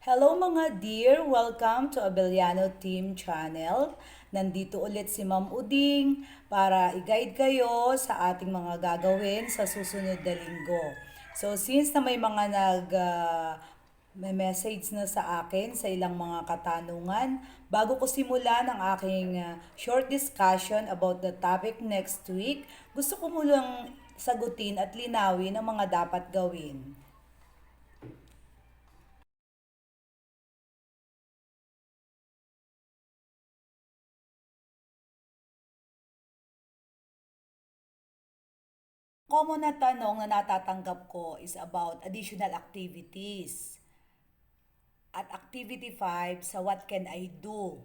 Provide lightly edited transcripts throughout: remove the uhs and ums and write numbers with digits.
Hello mga dear! Welcome to Abeliano Team Channel. Nandito ulit si Ma'am Uding para i-guide kayo sa ating mga gagawin sa susunod na linggo. So since na may mga may message na sa akin sa ilang mga katanungan, bago ko simulan ang aking short discussion about the topic next week, gusto ko mulang sagutin at linawin ang mga dapat gawin. Common na tanong na natatanggap ko is about additional activities. At activity 5 sa what can I do?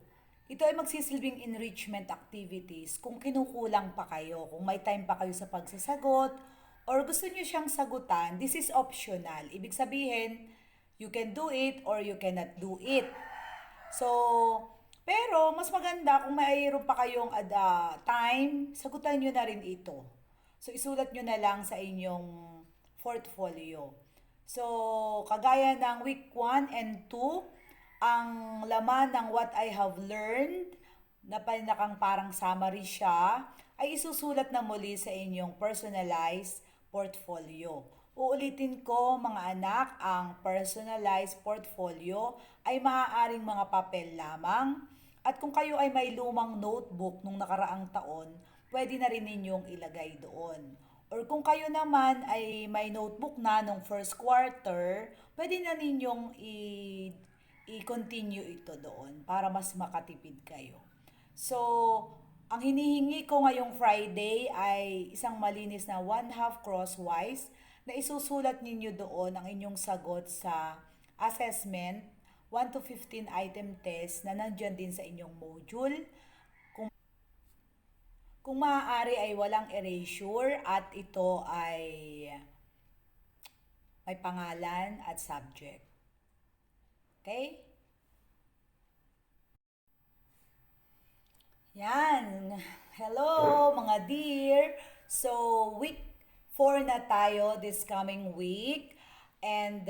Ito ay magsisilbing enrichment activities kung kinukulang pa kayo, kung may time pa kayo sa pagsasagot, or gusto niyo siyang sagutan, this is optional. Ibig sabihin, you can do it or you cannot do it. So, pero mas maganda kung mayroon pa kayong time, sagutan nyo na rin ito. So, isulat nyo na lang sa inyong portfolio. So, kagaya ng week 1 and 2, ang laman ng what I have learned, na pinakang parang summary siya, ay isusulat na muli sa inyong personalized portfolio. Uulitin ko mga anak, ang personalized portfolio ay maaaring mga papel lamang at kung kayo ay may lumang notebook nung nakaraang taon, pwede na rin ninyong ilagay doon. Or kung kayo naman ay may notebook na nung first quarter, pwede na ninyong i-continue ito doon para mas makatipid kayo. So, ang hinihingi ko ngayong Friday ay isang malinis na 1/2 crosswise na isusulat ninyo doon ang inyong sagot sa assessment 1 to 15 item test na nandyan din sa inyong module. Kung maaari ay walang erasure at ito ay may pangalan at subject. Okay? Yan. Hello mga dear. So, week 4 na tayo this coming week. And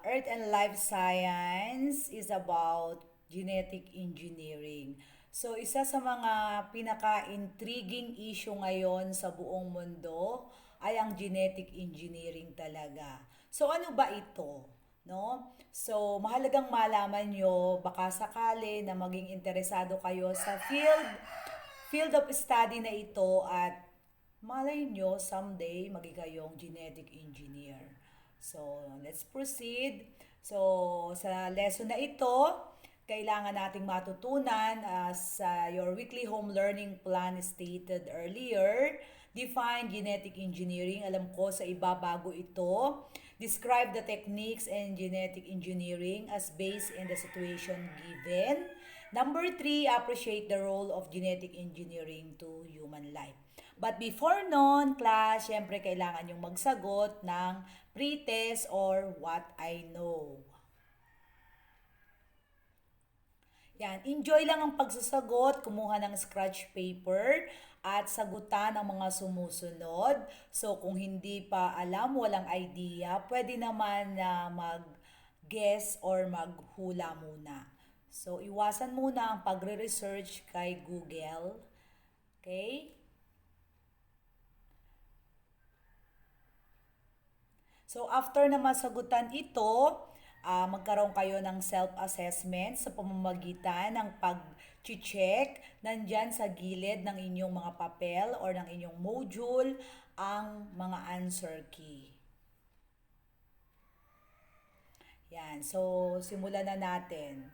Earth and Life Science is about genetic engineering. So, isa sa mga pinaka-intriguing issue ngayon sa buong mundo ay ang genetic engineering talaga. So, ano ba ito? No? So, mahalagang malaman nyo, baka sakali na maging interesado kayo sa field of study na ito at malay nyo someday maging kayong genetic engineer. So, let's proceed. So, sa lesson na ito, kailangan nating matutunan as your weekly home learning plan stated earlier. Define genetic engineering. Alam ko sa iba bago ito. Describe the techniques and genetic engineering as based in the situation given. Number 3, appreciate the role of genetic engineering to human life. But before nun, class, syempre kailangan yung magsagot ng pre-test or what I know. Yan, enjoy lang ang pagsasagot, kumuha ng scratch paper at sagutan ang mga sumusunod. So kung hindi pa alam, walang idea, pwede naman na mag-guess or maghula muna. So iwasan muna ang pagre-research kay Google. Okay? So after na masagutan ito, magkaroon kayo ng self-assessment sa pamamagitan ng pag-check nandyan sa gilid ng inyong mga papel or ng inyong module ang mga answer key. Yan. So, simulan na natin.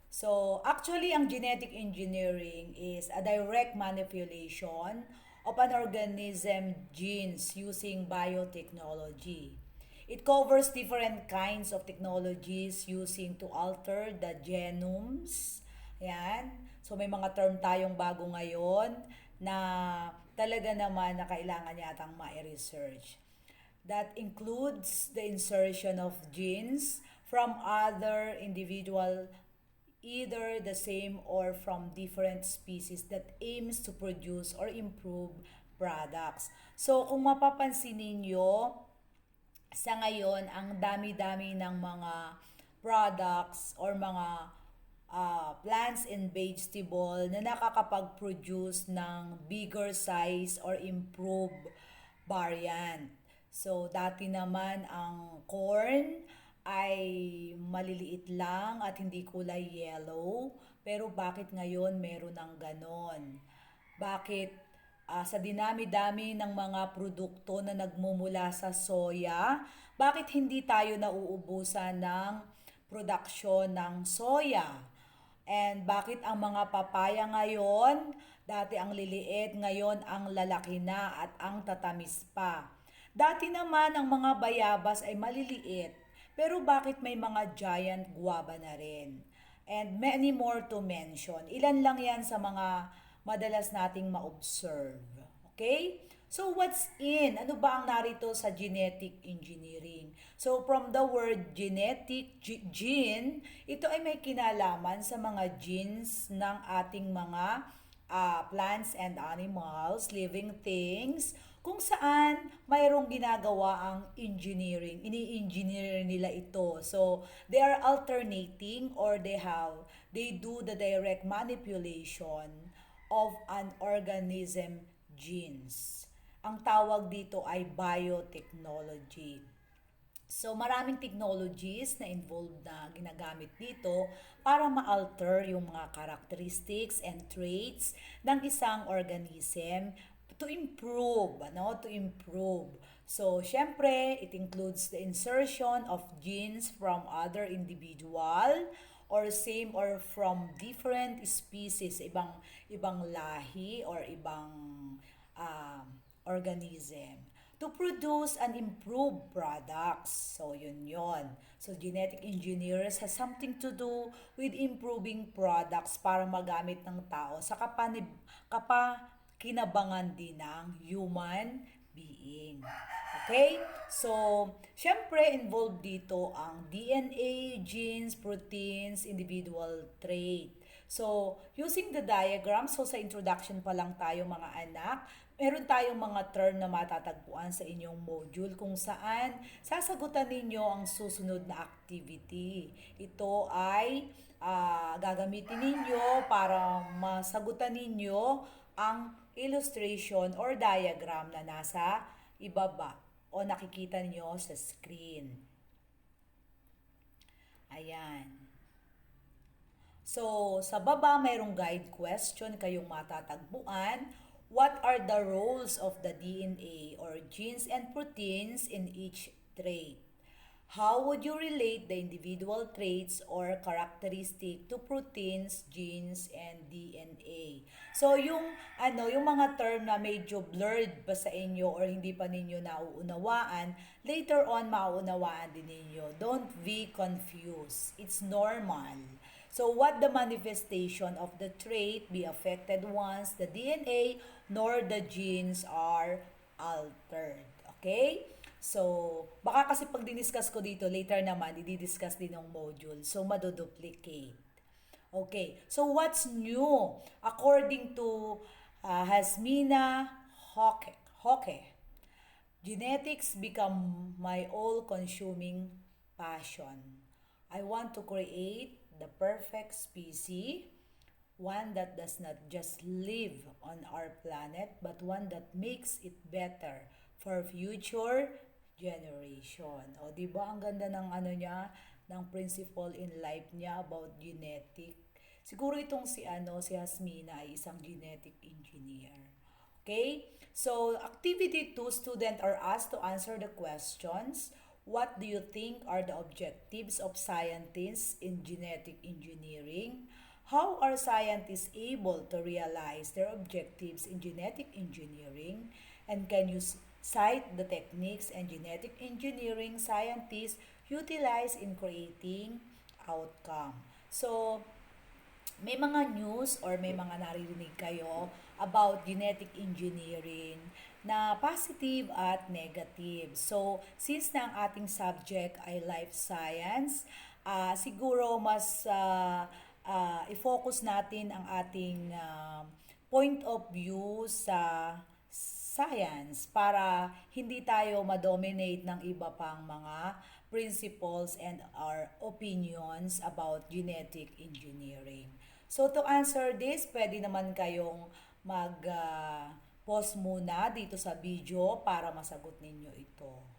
So, actually, ang genetic engineering is a direct manipulation of an organism genes using biotechnology. It covers different kinds of technologies using to alter the genomes. Yan. So may mga term tayong bago ngayon na talaga naman na kailangan yatang ma-research. That includes the insertion of genes from other individual, either the same or from different species that aims to produce or improve products. So kung mapapansin ninyo, sa ngayon, ang dami-dami ng mga products or mga plants and vegetable na nakakapag-produce ng bigger size or improved variant. So, dati naman ang corn ay maliliit lang at hindi kulay yellow. Pero bakit ngayon meron ng ganon? Bakit sa dinami-dami ng mga produkto na nagmumula sa soya, bakit hindi tayo nauubusan ng produksyon ng soya? And bakit ang mga papaya ngayon, dati ang liliit, ngayon ang lalaki na at ang tatamis pa? Dati naman ang mga bayabas ay maliliit, pero bakit may mga giant guava na rin? And many more to mention. Ilan lang yan sa mga madalas nating ma-observe. Okay? So what's in? Ano ba ang narito sa genetic engineering? So from the word genetic, gene, ito ay may kinalaman sa mga genes ng ating mga plants and animals, living things, kung saan mayroong ginagawa ang engineering. Ini-engineer nila ito. So they are alternating or they do the direct manipulation of an organism genes. Ang tawag dito ay biotechnology. So maraming technologies na involved na ginagamit dito para ma-alter yung mga characteristics and traits ng isang organism to improve, to improve. So, syempre, it includes the insertion of genes from other individual or same or from different species, ibang lahi or ibang organism to produce and improve products. So, yun yon. So, genetic engineers has something to do with improving products para magamit ng tao sa kinabangan din ng human being. Okay? So, syempre involved dito ang DNA, genes, proteins, individual trait. So, using the diagram, so sa introduction pa lang tayo mga anak, meron tayong mga term na matatagpuan sa inyong module kung saan sasagutan ninyo ang susunod na activity. Ito ay gagamitin ninyo para masagutan ninyo ang illustration or diagram na nasa ibaba o nakikita niyo sa screen. Ayan. So, sa baba mayroong guide question kayong matatagpuan. What are the roles of the DNA or genes and proteins in each trait? How would you relate the individual traits or characteristic to proteins, genes, and DNA? So, yung mga term na medyo blurred pa sa inyo or hindi pa ninyo nauunawaan, later on mauunawaan din ninyo. Don't be confused. It's normal. So, what the manifestation of the trait be affected once the DNA nor the genes are altered. Okay? So, baka kasi pag diniscuss ko dito, later naman, i-discuss din ng module. So, madoduplicate. Okay. So, what's new? According to Hasmina Hoke, genetics become my all-consuming passion. I want to create the perfect species, one that does not just live on our planet, but one that makes it better for future generation. O, di ba ang ganda ng ng principle in life niya about genetic. Siguro itong si Hasmina ay isang genetic engineer. Okay? So, activity 2, students are asked to answer the questions. What do you think are the objectives of scientists in genetic engineering? How are scientists able to realize their objectives in genetic engineering? And can you cite the techniques and genetic engineering scientists utilize in creating outcome? So, may mga news or may mga naririnig kayo about genetic engineering na positive at negative. So, since na ang ating subject ay life science, siguro mas i-focus natin ang ating point of view sa science para hindi tayo ma-dominate ng iba pang mga principles and our opinions about genetic engineering. So to answer this, pwede naman kayong pause muna dito sa video para masagot ninyo ito.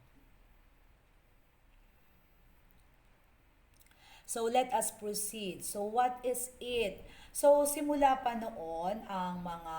So let us proceed. So what is it? So simula pa noon ang mga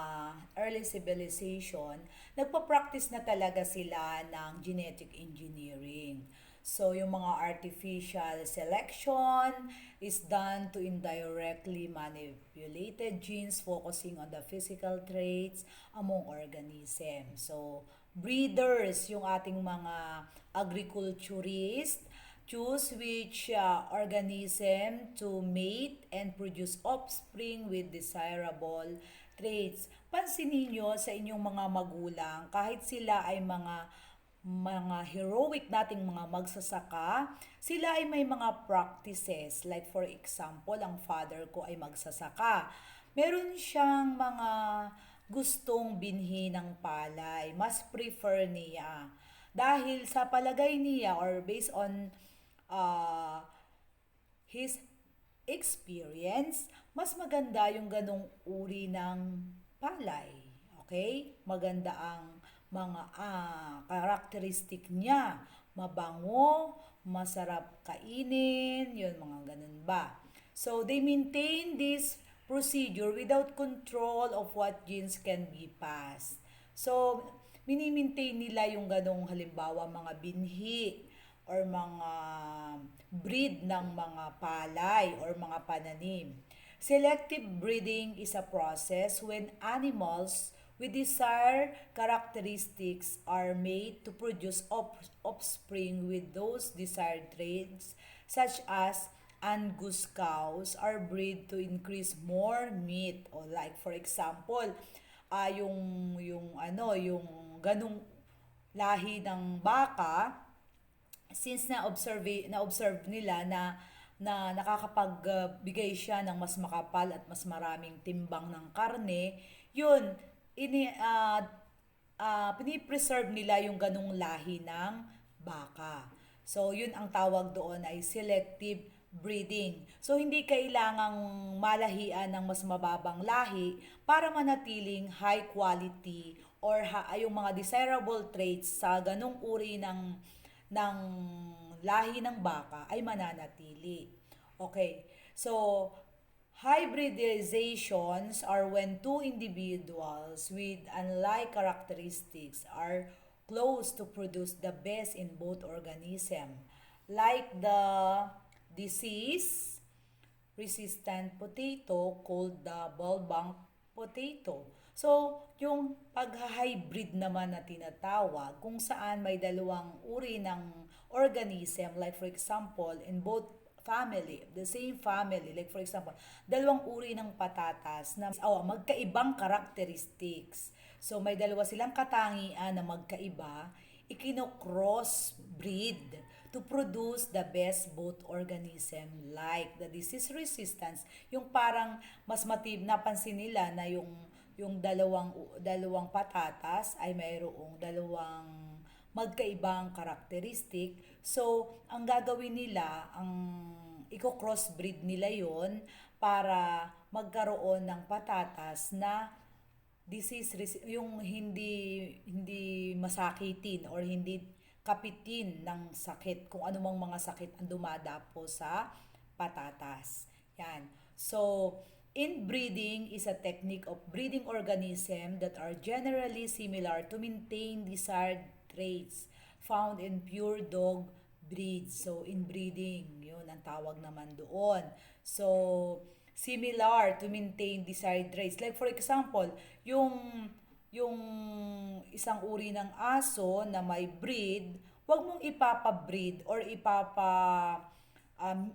early civilization, nagpa-practice na talaga sila ng genetic engineering. So yung mga artificial selection is done to indirectly manipulated genes focusing on the physical traits among organisms. So breeders, yung ating mga agriculturists, choose which organism to mate and produce offspring with desirable traits. Pansinin nyo sa inyong mga magulang, kahit sila ay mga heroic nating mga magsasaka, sila ay may mga practices. Like for example, ang father ko ay magsasaka. Meron siyang mga gustong binhi ng palay. Mas prefer niya. Dahil sa palagay niya or based on uh, his experience, mas maganda yung ganong uri ng palay. Okay? Maganda ang mga karakteristik niya. Mabango, masarap kainin, yun, mga ganun ba. So, they maintain this procedure without control of what genes can be passed. So, mini-maintain nila yung ganong halimbawa mga binhi or mga breed ng mga palay or mga pananim. Selective breeding is a process when animals with desired characteristics are made to produce offspring with those desired traits, such as Angus cows are bred to increase more meat. O like for example, yung ganung lahi ng baka, since na-observe nila na nakakapagbigay siya ng mas makapal at mas maraming timbang ng karne, yun, pinipreserve nila yung ganung lahi ng baka. So, yun ang tawag doon ay selective breeding. So, hindi kailangang malahian ng mas mababang lahi para manatiling high quality or yung mga desirable traits sa ganung uri ng lahi ng baka ay mananatili. Okay. So, hybridizations are when two individuals with unlike characteristics are close to produce the best in both organisms, like the disease-resistant potato called the bulbang potato. So, yung pag-hybrid naman na tinatawag, kung saan may dalawang uri ng organism, like for example, in both family, the same family, like for example, dalawang uri ng patatas na magkaibang characteristics. So, may dalawa silang katangian na magkaiba, ikino-cross breed to produce the best both organism, like the disease resistance, yung parang mas napansin nila na yung dalawang patatas ay mayroong dalawang magkaibang karakteristik. So, ang gagawin nila, i-crossbreed nila yon para magkaroon ng patatas na yung hindi masakitin or hindi kapitin ng sakit, kung anumang mga sakit ang dumadapo sa patatas. Yan. So, inbreeding is a technique of breeding organisms that are generally similar to maintain desired traits found in pure dog breeds. So, inbreeding, yun ang tawag naman doon. So, similar to maintain desired traits. Like for example, yung isang uri ng aso na may breed, wag mong ipapa-breed or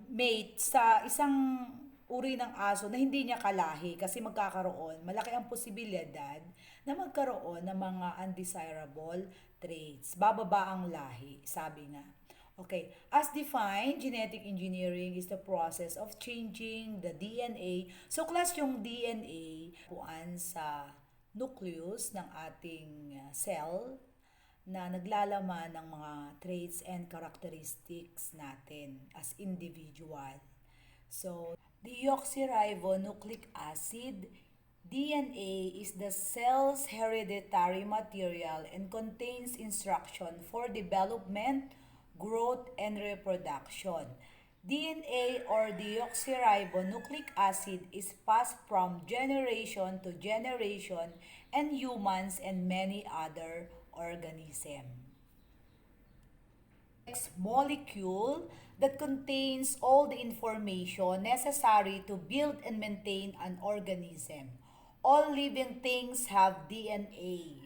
mate sa isang uri ng aso na hindi niya kalahi, kasi malaki ang posibilidad na magkaroon ng mga undesirable traits. Bababa ang lahi, sabi nga. Okay, as defined, genetic engineering is the process of changing the DNA. So, class yung DNA puan sa nucleus ng ating cell na naglalaman ng mga traits and characteristics natin as individual. So, deoxyribonucleic acid, DNA is the cell's hereditary material and contains instruction for development, growth, and reproduction. DNA or deoxyribonucleic acid is passed from generation to generation in humans and many other organisms. Molecule that contains all the information necessary to build and maintain an organism. All living things have DNA,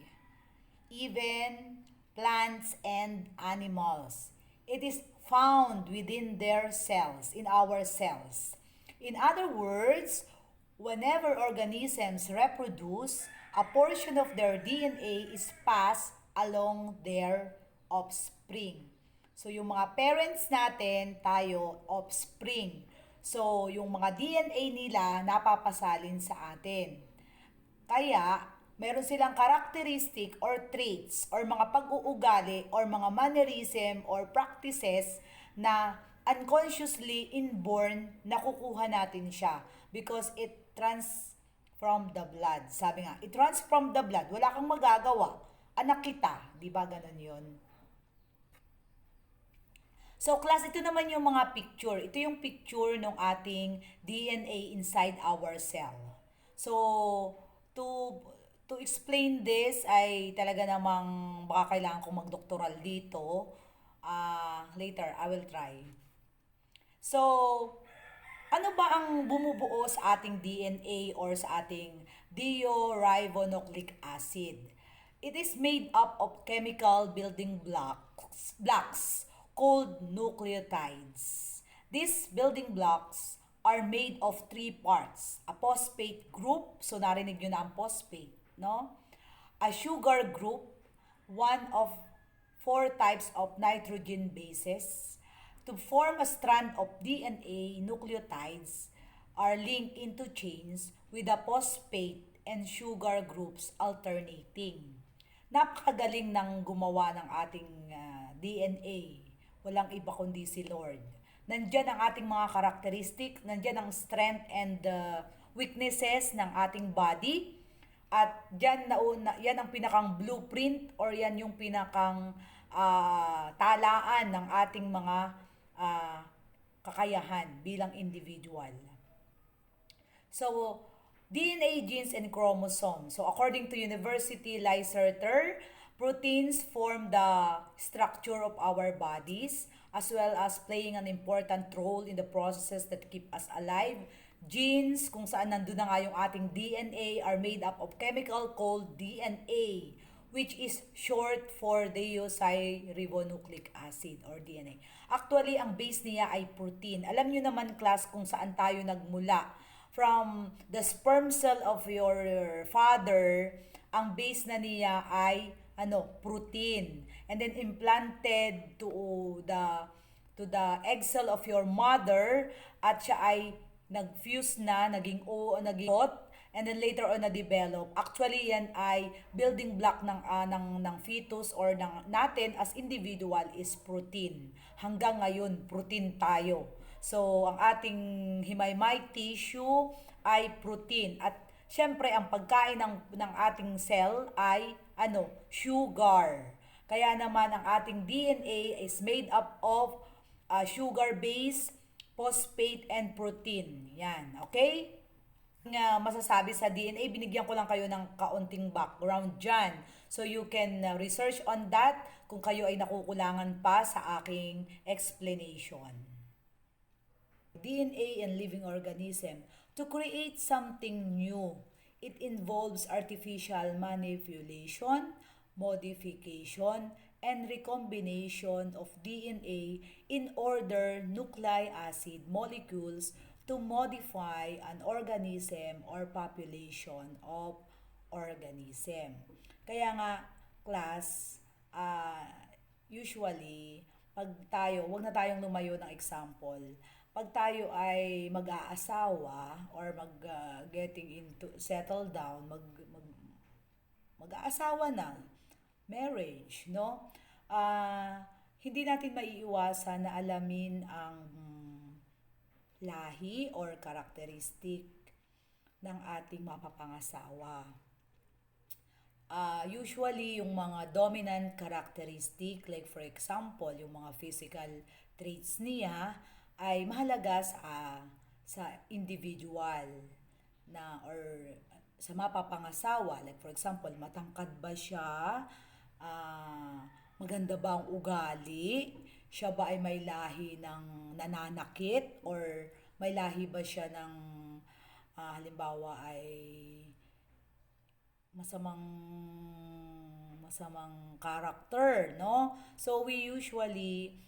even plants and animals. It is found within their cells, in our cells. In other words, whenever organisms reproduce, a portion of their DNA is passed along their offspring. So, yung mga parents natin, tayo, offspring. So, yung mga DNA nila, napapasalin sa atin. Kaya, meron silang characteristic or traits or mga pag-uugali or mga mannerism or practices na unconsciously inborn nakukuha natin siya because it trans from the blood. Sabi nga, it runs from the blood. Wala kang magagawa. Anak kita. Di ba ganun yun? So, class, ito naman yung mga picture. Ito yung picture ng ating DNA inside our cell. So, to to explain this ay talaga namang baka kailangan kong magdoktoral dito. Later, I will try. So, ano ba ang bumubuo sa ating DNA or sa ating deoxyribonucleic acid? It is made up of chemical building blocks called nucleotides. These building blocks are made of three parts. A phosphate group, so narinig nyo na ang phosphate, no? A sugar group, one of four types of nitrogen bases. To form a strand of DNA, nucleotides are linked into chains with the phosphate and sugar groups alternating. Napakagaling ng gumawa ng ating DNA. Walang iba kundi si Lord. Nandyan ang ating mga karakteristik, nandyan ang strength and weaknesses ng ating body. At yan ang pinakang blueprint or yan yung pinakang talaan ng ating mga kakayahan bilang individual. So, DNA, genes, and chromosomes. So, according to University Leicester, proteins form the structure of our bodies as well as playing an important role in the processes that keep us alive. Genes, kung saan nandun na nga yung ating DNA, are made up of chemical called DNA, which is short for deoxyribonucleic acid or DNA. Actually, ang base niya ay protein. Alam nyo naman, class, kung saan tayo nagmula. From the sperm cell of your father, ang base na niya ay protein. And then implanted to the egg cell of your mother at siya ay nag-fuse na, naging hot, and then later on na-develop. Actually, yan ay building block ng fetus or natin as individual is protein. Hanggang ngayon, protein tayo. So, ang ating himaymay tissue ay protein. At syempre, ang pagkain ng ating cell ay sugar. Kaya naman ang ating DNA is made up of sugar base, phosphate, and protein. Yan, okay? Masasabi sa DNA, binigyan ko lang kayo ng kaunting background dyan. So you can research on that kung kayo ay nakukulangan pa sa aking explanation. DNA and living organism. To create something new, it involves artificial manipulation, modification, and recombination of DNA in order nucleic acid molecules to modify an organism or population of organism. Kaya nga, class, usually, pag tayo, wag na tayong lumayo ng example. Pag tayo ay mag-aasawa or getting into settle down, mag-aasawa na, marriage, no? Ah, hindi natin maiiwasan na alamin ang lahi or characteristic ng ating mapapangasawa. Usually, yung mga dominant characteristic, like for example, yung mga physical traits niya, ay mahalaga sa individual na or sa mapapangasawa. Like for example, matangkad ba siya? Maganda ba ang ugali? Siya ba ay may lahi ng nananakit? Or may lahi ba siya ng halimbawa ay masamang masamang character, no? So we usually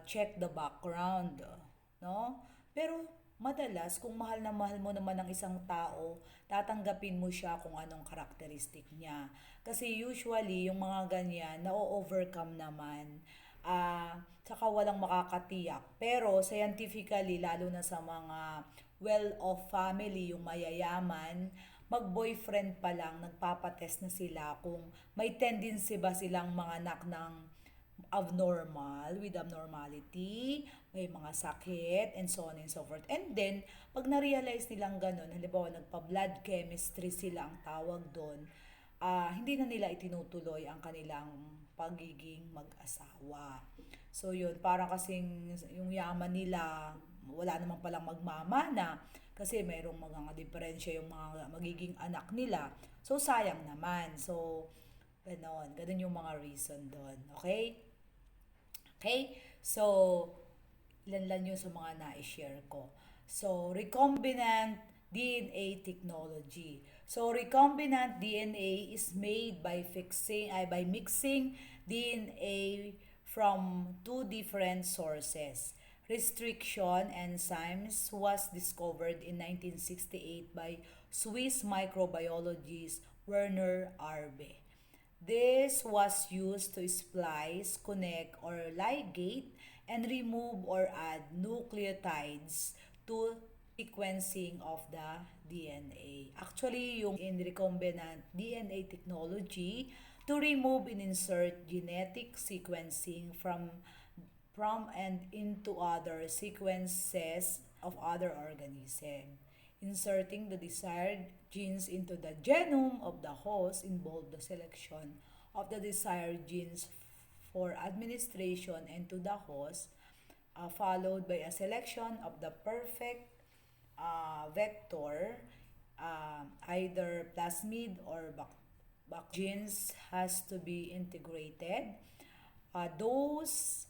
check the background, no? Pero madalas kung mahal na mahal mo naman ng isang tao, tatanggapin mo siya kung anong karakteristik niya. Kasi usually yung mga ganyan na-overcome naman. Tsaka walang makakatiyak. Pero scientifically, lalo na sa mga well-off family, yung mayayaman, mag-boyfriend pa lang, nagpapatest na sila kung may tendency ba silang manganak ng abnormal, with abnormality, may mga sakit, and so on and so forth. And then, pag na-realize nilang ganun, halimbawa nagpa-blood chemistry sila ang tawag doon, hindi na nila itinutuloy ang kanilang pagiging mag-asawa. So yun, parang kasing yung yaman nila, wala naman palang magmamana kasi mayroong mga diferensya yung mga magiging anak nila. So sayang naman. So ganon yung mga reason doon. Okay? Okay? So, ilan lang yun sa mga na-share ko. So, recombinant DNA technology. So, recombinant DNA is made by mixing DNA from two different sources. Restriction enzymes was discovered in 1968 by Swiss microbiologist Werner Arbe. This was used to splice, connect, or ligate and remove or add nucleotides to sequencing of the DNA. Actually, yung in recombinant DNA technology to remove and insert genetic sequencing from and into other sequences of other organisms. Inserting the desired genes into the genome of the host involved the selection of the desired genes for administration into the host, followed by a selection of the perfect vector, either plasmid or genes has to be integrated. Those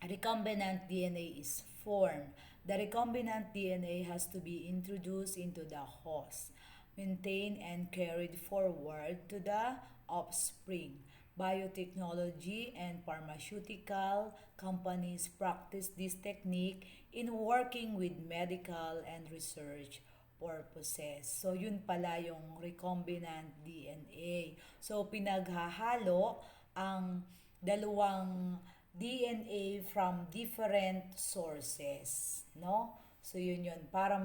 recombinant DNA is formed. The recombinant DNA has to be introduced into the host, maintained and carried forward to the offspring. Biotechnology and pharmaceutical companies practice this technique in working with medical and research purposes. So, yun pala yung recombinant DNA. So, pinaghahalo ang dalawang DNA from different sources, no? So yun para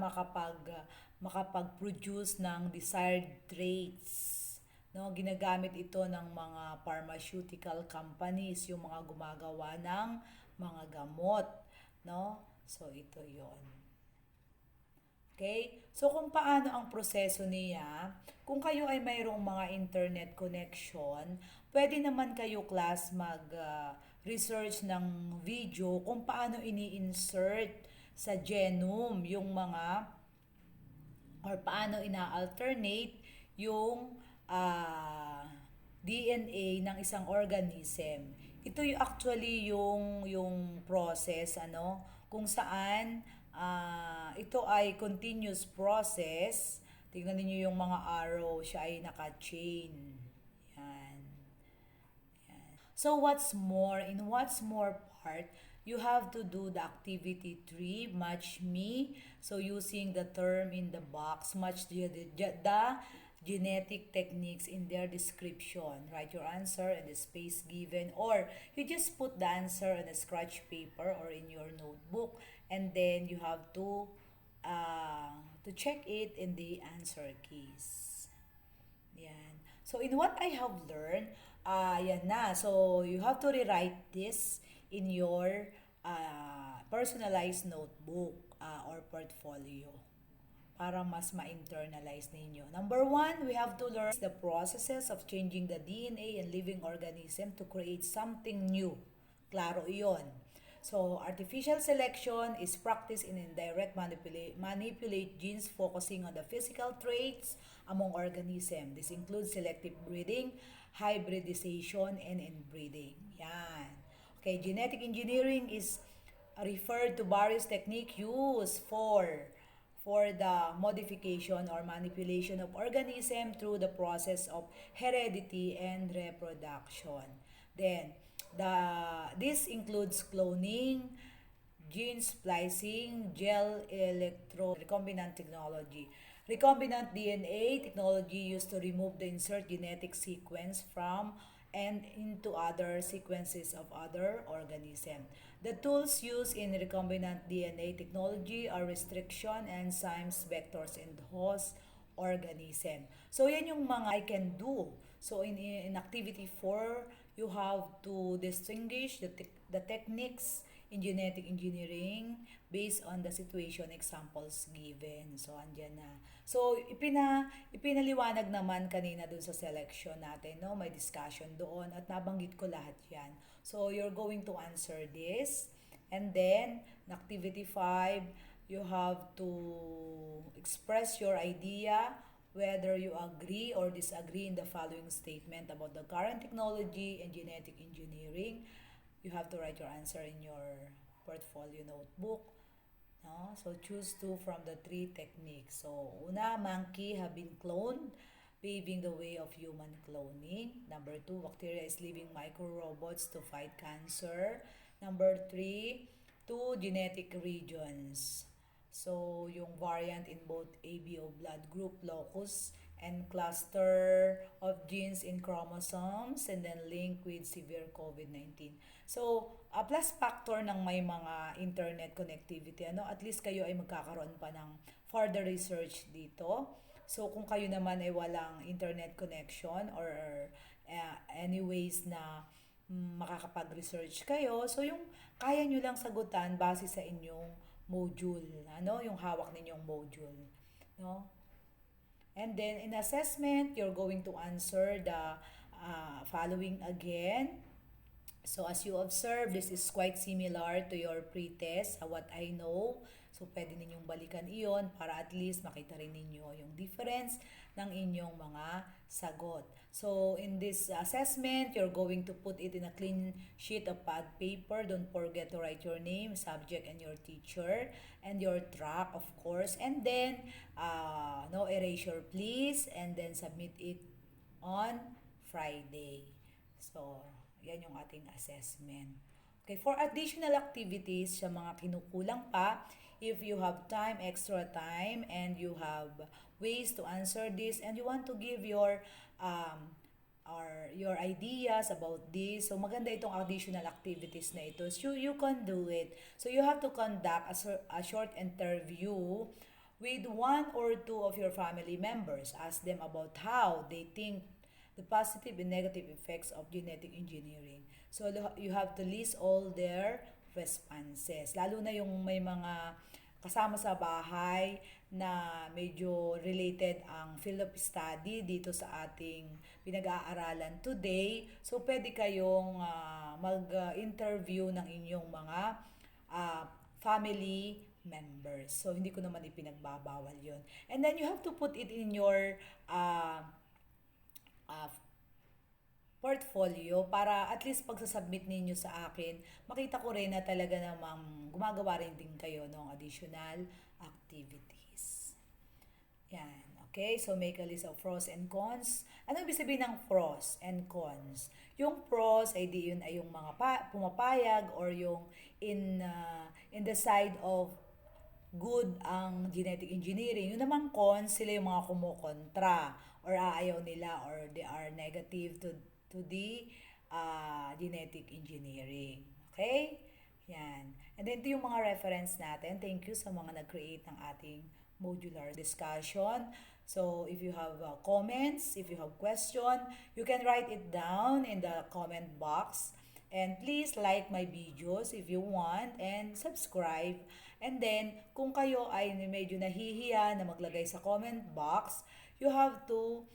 makapag-produce ng desired traits. No, ginagamit ito ng mga pharmaceutical companies, yung mga gumagawa ng mga gamot, no? So ito 'yon. Okay? So, kung paano ang proseso niya, kung kayo ay mayroong mga internet connection, pwede naman kayo class mag-research ng video kung paano ini-insert sa genome yung mga or paano ina-alternate yung DNA ng isang organism. Ito yung actually yung process kung saan ito ay continuous process. Tingnan niyo yung mga arrow, siya ay naka-chain. Yan. So what's more part, you have to do the activity 3, match me. So using the term in the box, match the genetic techniques in their description. Write your answer in the space given, or you just put the answer on a scratch paper or in your notebook, and then you have to check it in the answer keys. Yan. So in what I have learned, yan na. So, you have to rewrite this in your personalized notebook or portfolio para mas ma-internalize ninyo. Number one, we have to learn the processes of changing the DNA in living organism to create something new. Klaro iyon. So, artificial selection is practice in indirect manipulate genes focusing on the physical traits among organisms. This includes selective breeding, hybridization, and inbreeding. Yan. Okay, genetic engineering is referred to various techniques used for the modification or manipulation of organism through the process of heredity and reproduction. Then, this includes cloning, gene splicing, gel electro recombinant technology. Recombinant DNA technology used to remove the insert genetic sequence from and into other sequences of other organisms. The tools used in recombinant DNA technology are restriction enzymes, vectors, and host organism. So, yan yung mga I can do. So, in activity 4, you have to distinguish the techniques in genetic engineering based on the situation examples given. So, andyan na. So, ipinaliwanag naman kanina dun sa selection natin, no? May discussion doon at nabanggit ko lahat yan. So, you're going to answer this. And then, in activity 5, you have to express your idea whether you agree or disagree in the following statement about the current technology and genetic engineering. You have to write your answer in your portfolio notebook. No? So, choose two from the three techniques. So, una, monkey have been cloned, paving the way of human cloning. Number two, bacteria is living micro-robots to fight cancer. Number three, two genetic regions. So, yung variant in both ABO blood group, locus, and cluster of genes in chromosomes, and then link with severe COVID-19. So, plus factor ng may mga internet connectivity, ano, at least kayo ay magkakaroon pa ng further research dito. So, kung kayo naman ay walang internet connection or anyways na makakapag-research kayo, so yung kaya nyo lang sagutan base sa inyong module, ano, yung hawak ninyong module, no? And then in assessment, you're going to answer the following again. So as you observe, this is quite similar to your pre-test, what I know. So pwede ninyong balikan iyon para at least makita rin ninyo yung difference ng inyong mga sagot. So in this assessment, you're going to put it in a clean sheet of pad paper. Don't forget to write your name, subject, and your teacher, and your track, of course. And then, no erasure please, and then submit it on Friday. So, yan yung ating assessment. Okay, for additional activities sa mga kinukulang pa, if you have time, extra time, and you have ways to answer this, and you want to give your your ideas about this, so maganda itong additional activities na ito. So you can do it. So you have to conduct a short interview with one or two of your family members. Ask them about how they think the positive and negative effects of genetic engineering. So you have to list all their responses. Lalo na yung may mga kasama sa bahay na medyo related ang field of study dito sa ating pinag-aaralan today. So pwede kayong mag-interview ng inyong mga family members. So hindi ko naman ipinagbabawal yun. And then you have to put it in your portfolio para at least pagsasubmit ninyo sa akin, makita ko rin na talaga namang gumagawa rin din kayo ng additional activities. Yan. Okay, so make a list of pros and cons. Ano ibig sabihin ng pros and cons? Yung pros ay di yun ay yung mga pumapayag or yung in the side of good ang genetic engineering. Yung namang cons, sila yung mga kumukontra or aayaw nila or they are negative to the genetic engineering. Okay? Yan. And then ito yung mga reference natin. Thank you sa mga nag-create ng ating modular discussion. So if you have comments, if you have question, you can write it down in the comment box. And please like my videos if you want and subscribe. And then, kung kayo ay medyo nahihiya na maglagay sa comment box, you have to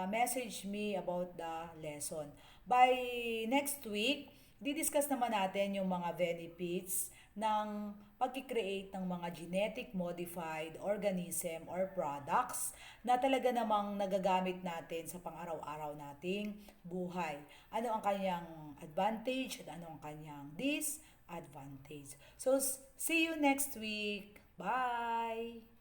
message me about the lesson. By next week, didiscuss naman natin yung mga benefits ng pag-create ng mga genetic modified organism or products na talaga namang nagagamit natin sa pang-araw-araw nating buhay. Ano ang kanyang advantage at ano ang kanyang disadvantage. So, see you next week. Bye!